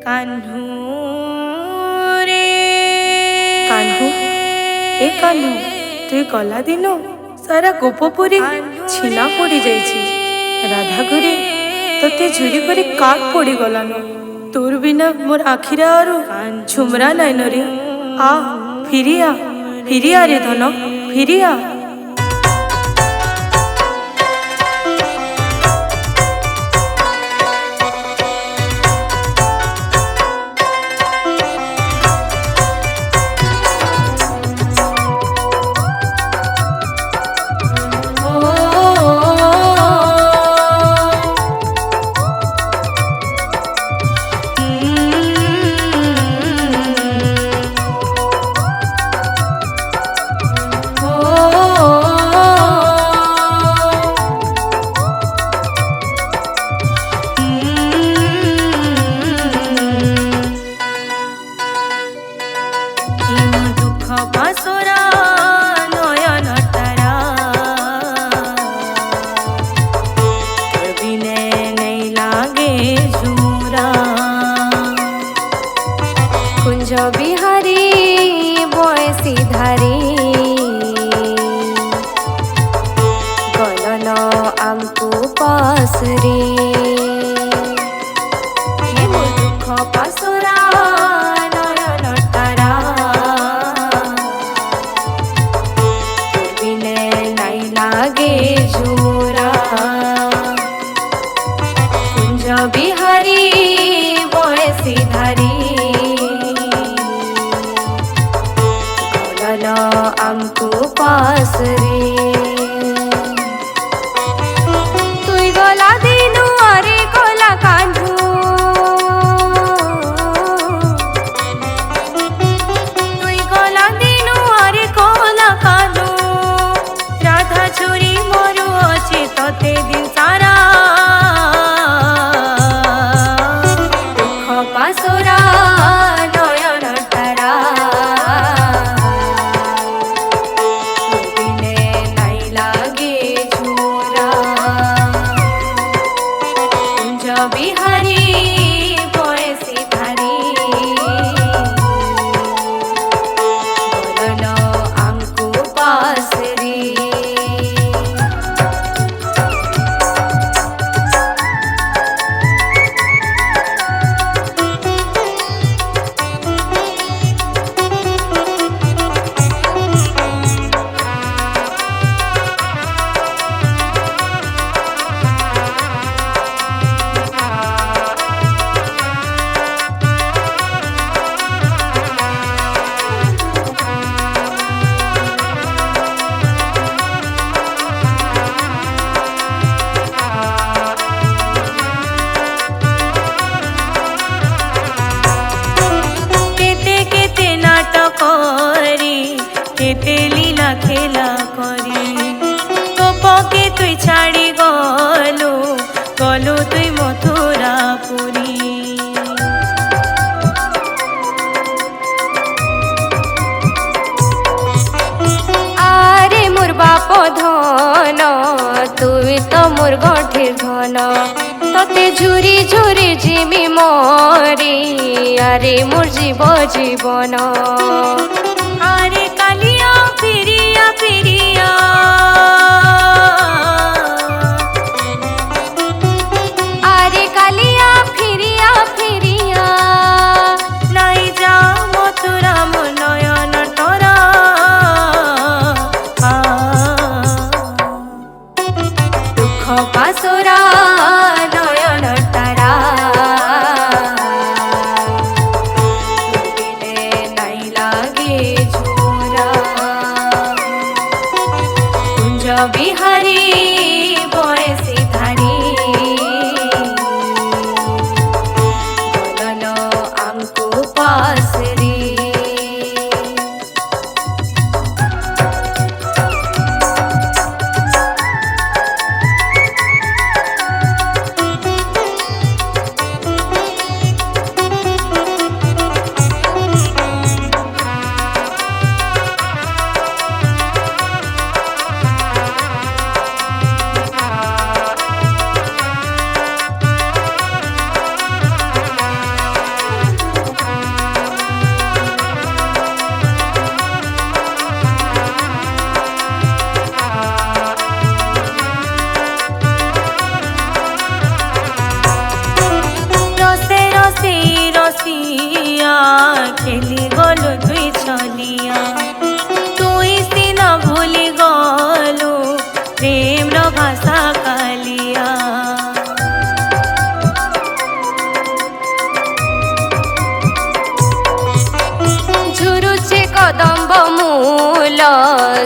कान्हू रे कान्हू ए कान्हू तुई गला दिन सारा गोपपुरी छीना पड़ी जाइछि। राधा घरे तते झुरी परी काट पड़ी गलान। तोर बिना मोर आखिरा आरु झुमरा नाइन रे। आ फिरिया रे धन फिरिया। कुंज बिहारी बयसी धारी गलन आमको पासरे दुख पासरा नयन तारा बिने नाई लागे झूरा कुंज बिहारी बयसी धारी आमको पास रे तुई गला दिनु अरे गला कान्हू तुई गला दिनु अरे गला कान्हू राधा चोरी मरु अच्छे तते दिन सारा दुख पासरा नयन तारा बिहारी बयसी धारी बोलन आमको पास रे। केते लीला खेला करी गोपके तुई छाड़ी गलु तुई मथुरा पुरी। आरे मोर बाप धन तुई तो मोर गठिर धन तते झुरी झुरी जिमी मरी आरे मोर जीव जीवन। आरे कालिया फिरिया फिरिया आरे कालिया फिरिया फिरिया नाई जा मथुरा मोर नयन तोरा दुख पासरा नयन तारा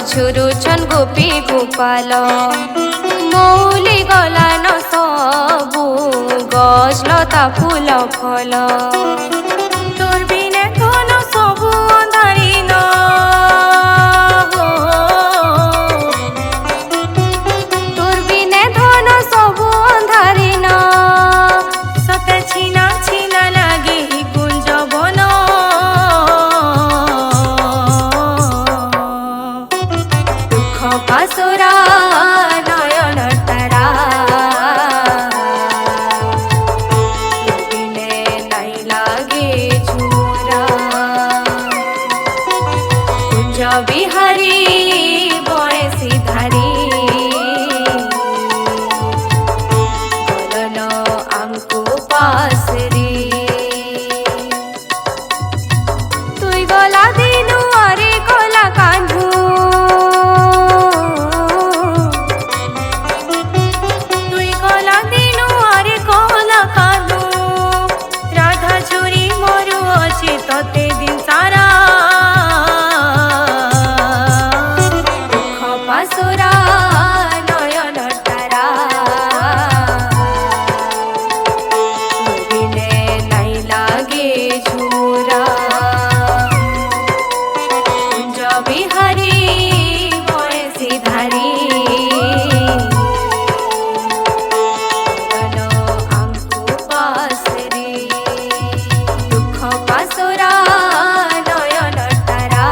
ঝুরুছন গোপী গোপাল মৌলি গলান সবু গছ লতা ফুল ফল তোর বিনে ধন সবু অন্ধারিন তোর বিনে ধন সবু অন্ধারিন সতে ছিনা ছিনা লাগে কুঞ্জ বন দুঃখ পাশরা নয়ন তারা বিনে নাই লাগে ঝুরা কুঞ্জ বিহারী বয়সী ধারী বলন আমকু পাশরে তুই গলা দিনু আরে গলা কান্ধু তুই গলা দিনু আরে গলা কান্ধু রাধা ঝুরি মরু আছে ততে দিন সারা দুঃখ পাশরা নয়ন তারা বিনে নাই লাগে ঝুরা কুঞ্জ বিহারী বয়সী ধারী বলন আমকু পাশরে দুঃখ পাশরা নয়ন তারা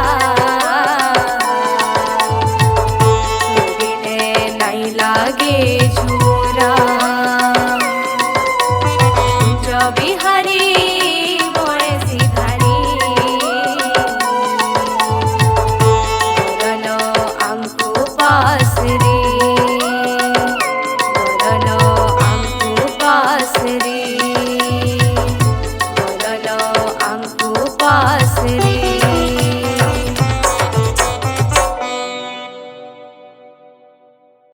বিনে নাই লাগে ঝুরা